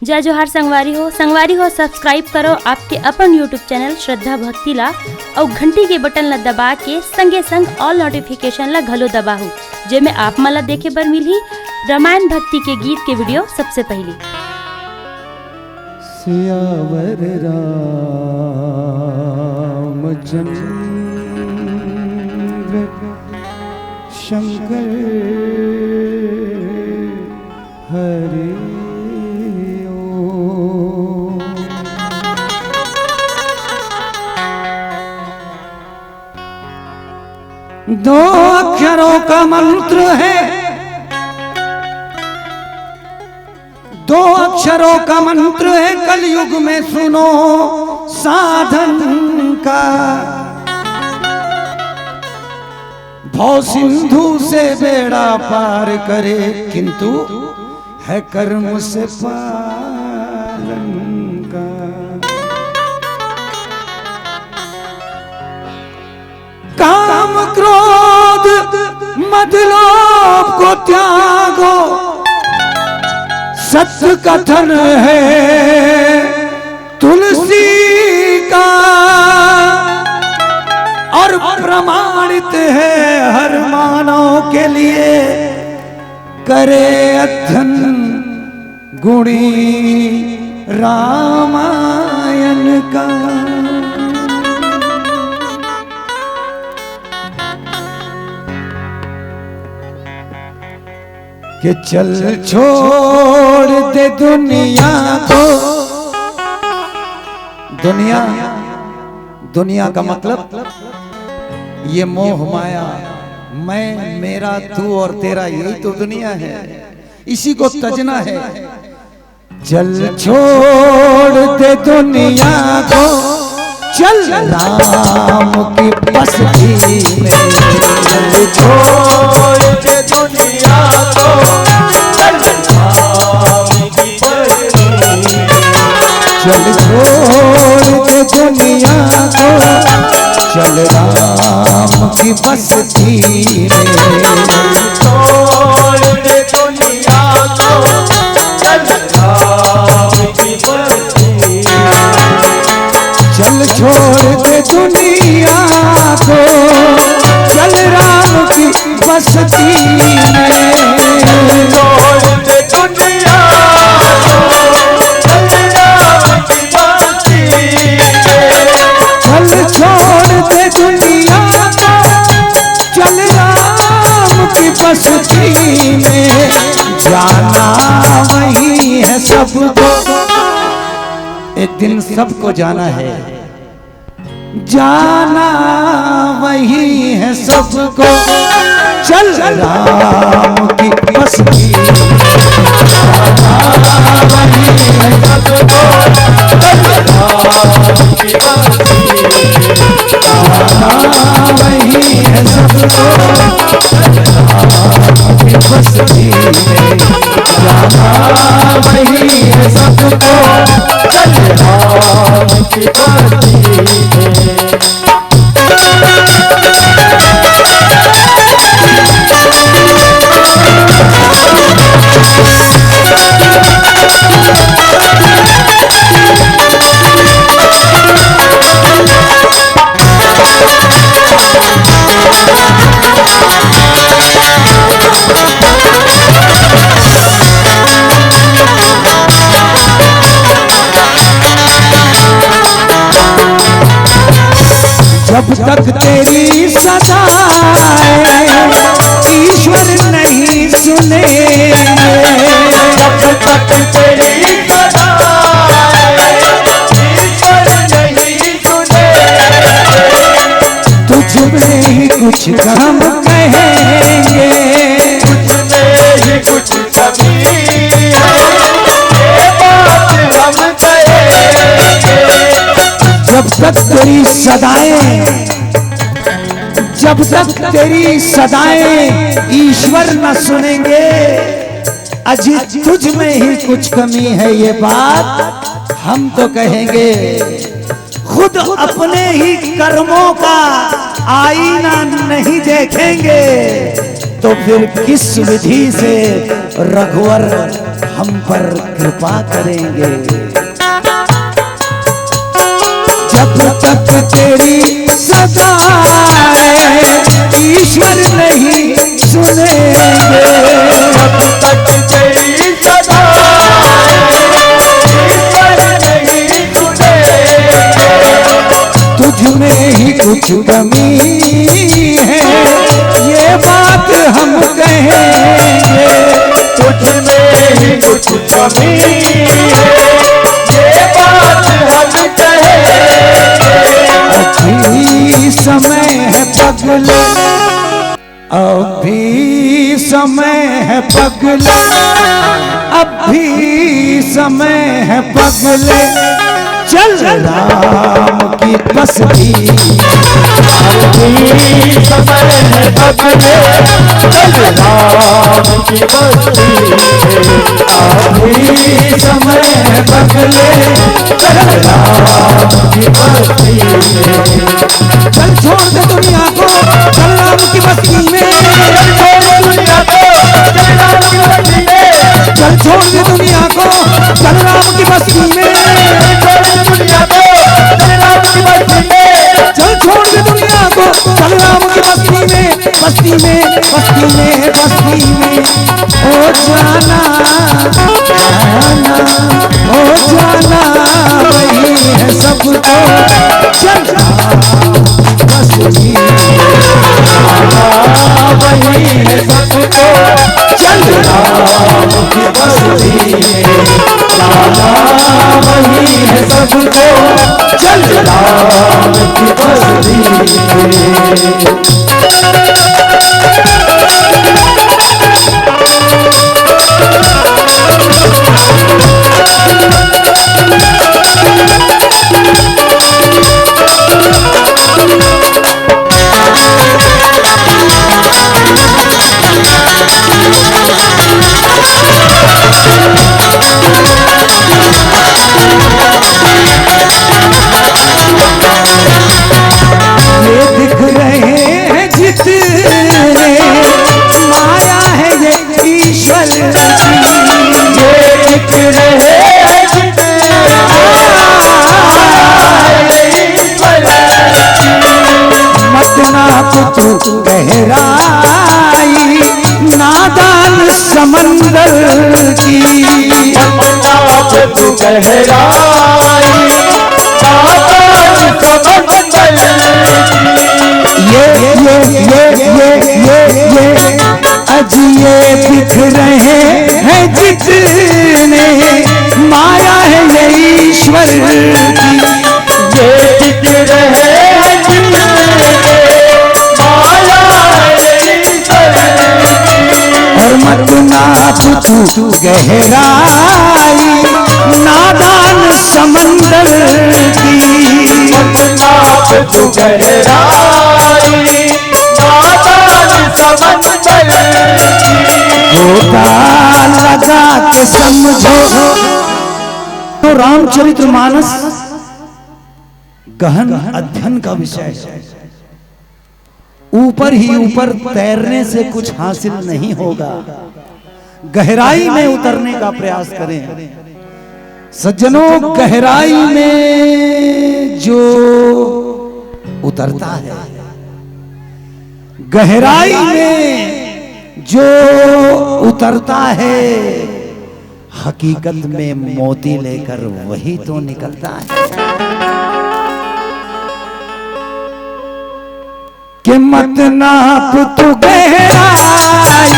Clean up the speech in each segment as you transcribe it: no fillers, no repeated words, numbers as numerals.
जय जोहार संगवारी हो सब्सक्राइब करो आपके अपन यूट्यूब चैनल श्रद्धा भक्ति ला और घंटी के बटन ला दबा के संगे संग ऑल नोटिफिकेशन ला घलो दबाहू जेमे आप मला देखे बर मिलही रामायण भक्ति के गीत के वीडियो सबसे पहले। सियावर रामचंद्र शंकर हरि ओम। दो अक्षरों का मंत्र है, दो अक्षरों का मंत्र है कलयुग में सुनो साधन का। भव सिंधु से बेड़ा पार करे किंतु है कर्म से पालन का। काम क्रोध मद लोभ को त्यागो, सत्य कथन है तुलसी का और प्रमाणित है हर मानव के लिए। करे अध्ययन गुणी रामायण का। कि चल छोड़ दे दुनिया को। दुनिया का मतलब ये मोह माया, मैं मेरा तू और तेरा, यही तो दुनिया है, इसी को तजना है। चल छोड़ दे दुनिया को, चल राम की बस्ती में। चल छोड़ दे दुनिया को, चल राम की बस्ती में। चल छोड़ दे दुनिया को, चल राम की बस्ती में। छोड़ दे दुनिया को, चल राम की बस्ती में। चल छोड़ दे दुनिया को, चल राम की बस्ती में। छोड़ दे दुनिया को, चल राम की बस्ती में। चल छोड़ दे दुनिया को, चल राम की बस्ती में। जाना वही है सबको, एक दिन सबको जाना है। जाना वही है सबको, चल राम की बस्ती में। जाना वही है सबको, चल राम की बस्ती में। जाना वही है सबको, चल राम की बस्ती में। जाना वही है सबको, चल राम की बस्ती में। जब तक तेरी सदाएं ईश्वर नहीं सुनेंगे। जब तक तेरी सदाएं ईश्वर नहीं सुनेंगे, तुझ में ही कुछ गम कहेंगे। तुझ में ही कुछ कमी है, ये बात हम कहेंगे। जब तक तेरी सदाएं, जब तक तेरी सदाएं ईश्वर न सुनेंगे, अजी तुझ में ही कुछ कमी है, ये बात हम तो कहेंगे। खुद अपने ही कर्मों का आईना नहीं देखेंगे तो फिर किस विधि से रघुवर हम पर कृपा करेंगे। जब तक तेरी सदा है ईश्वर नहीं सुनेंगे। जब तक तेरी सदा ईश्वर नहीं सुनेंगे। तुझ में ही कुछ कमी है ये बात हम कहेंगे। तुझ में ही कुछ कमी है ये बात हम कहेंगे। अभी समय है पगले, अभी समय है पगले, अभी समय है पगले, चल राम की बस्ती। अभी समय है पगले, चल राम की बस्ती। अभी समय है पगले, चल राम की बस्ती। चल छोड़ दे दुनिया को, चल राम की बस्ती में। चल छोड़ दे दुनिया को, चल राम की बस्ती में। चल छोड़ दे दुनिया को, चल राम की बस्ती में। बस्ती में, बस्ती में, बस्ती में। ओ जाना जाना, ओ जाना वही है सबको। चल बस्ती वही है सबको। चल राम की बस्ती में। वही है सबको, चल राम की बस्ती में। तू गहराई नादान समंदर की। तू गहराई नादान समंदर ये अजिए दिख रहे हैं जितने माया है ये ईश्वर की। ये दिख रहे हैं जितने माया है ईश्वर की। और मत नाप तू गहराई नादान समंदर की। तू गहराई नादान समंदर की। गोता लगा के समझो। तो रामचरितमानस गहन अध्ययन का विषय है। ऊपर ही ऊपर तैरने से कुछ हासिल नहीं होगा, गहराई में उतरने का प्रयास करें। सज्जनों, गहराई में जो उतरता है, गहराई में जो उतरता है, हकीकत में मोती लेकर वही तो निकलता है। कि मत नाप तू गहराई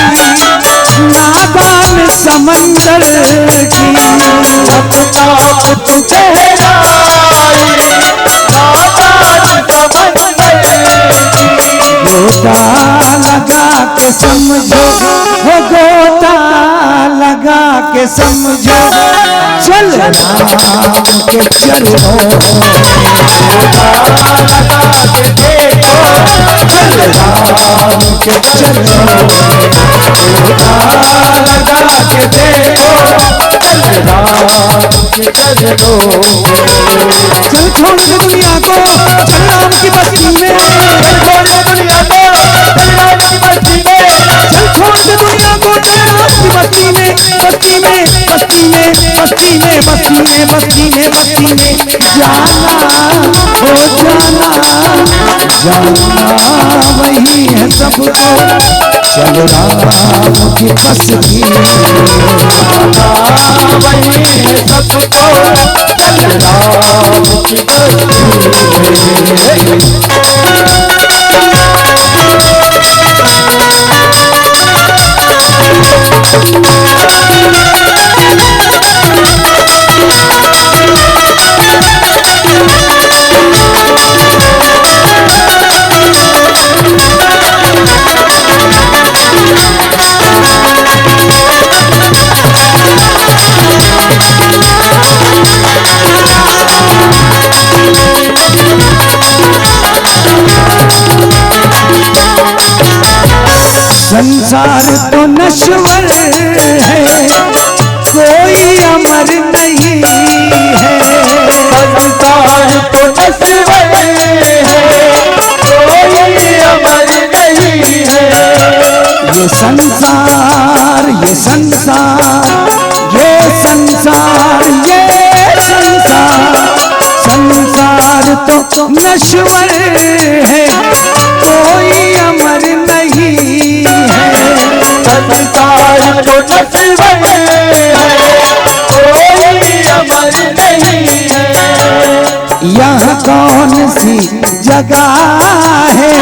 नादान समंदर की। मत नाप तू गहराई नादान समंदर की। गोता लगा के समझो, वो गोता लगा के समझो। चल राम के चलो, लगा के देखो। चल राम के चलो, लगा के देखो। चल राम के चलो। चल छोड़ दे दुनिया को, चल राम की बस्ती में। छोड़ दे दुनिया को, चल राम की बस्ती में। बस्ती में बस्ती में बस्ती में बस्ती में बस्ती में जाना हो जाना जाना वही है सबको चल राम की बस्ती में जाना वही है सबको चल राम की बस्ती में। संसार तो नश्वर है कोई अमर नहीं है। संसार तो नश्वर है कोई अमर नहीं है। ये संसार ये संसार ये संसार ये संसार संसार तो नश्वर है कोई अमर नहीं है। संसार तो नश्वर है कोई अमर नहीं है। यहाँ कौन सी जगह है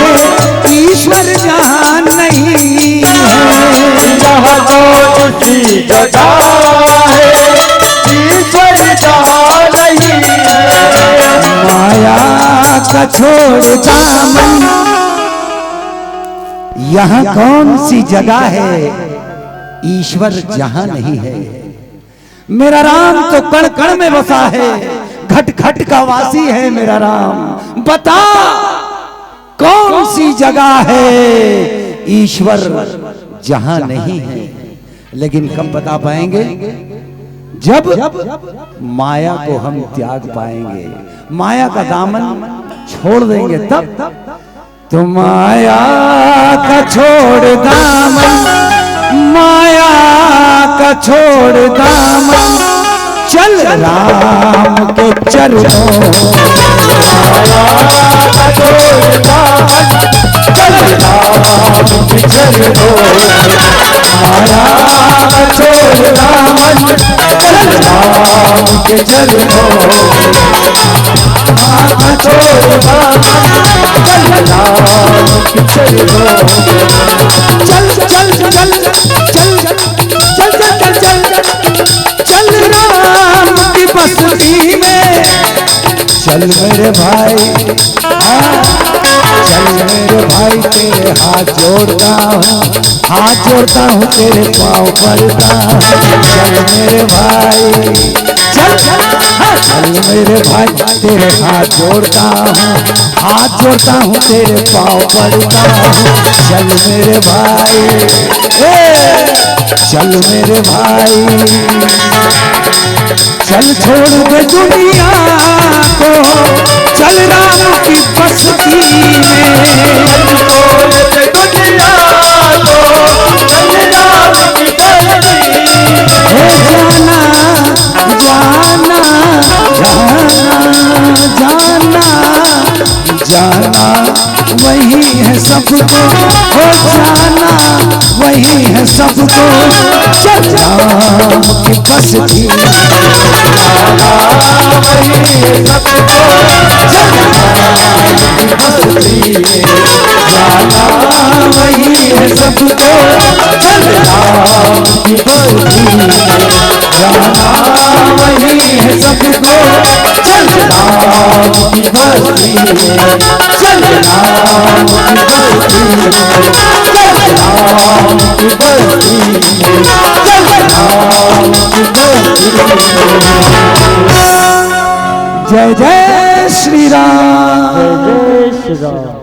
ईश्वर जहाँ नहीं है। यहाँ कौन सी जगह है ईश्वर जहाँ नहीं है। माया का छोड़ दामन यहाँ कौन सी जगह है ईश्वर जहाँ नहीं है। मेरा राम तो कण कण में बसा है घट घट का वासी है मेरा राम। बता कौन सी जगह है ईश्वर जहाँ नहीं है। लेकिन कब बता पाएंगे जब माया को हम त्याग पाएंगे माया का दामन छोड़ देंगे तब। तो माया का छोड़ दामन माया का छोड़ दामन चल राम के चरणों। माया का छोड़ दामन चल राम के चरणों। माया का छोड़ दामन चल राम के चरणों। माया का छोड़ दामन चल राम के चरणों। चल चल चल चल चल चल चल चल चल राम की बस्ती में चल मेरे भाई चल मेरे भाई तेरे हाथ जोड़ता हूँ तेरे पाँव पड़ता हूँ। चल मेरे भाई चल चल मेरे भाई तेरे हाथ जोड़ता हूँ तेरे पाँव पड़ता हूँ। चल मेरे भाई चल मेरे भाई चल छोड़ दे दुनिया को चल राम की बस्ती में। छोड़ दे दुनिया को चल राम की बस्ती में। जाना जाना जाना जाना वही है सबको हो जाना वही है सबको चल राम की बस्ती जाना वही है सबको चल राम की बस्ती जाना वही है सबको चल राम की बस्ती जाना वही है सबको चल राम की बस्ती चल राम की बस्ती चल राम की बस्ती चल राम की बस्ती। जय जय श्री राम। जय जय श्री राम।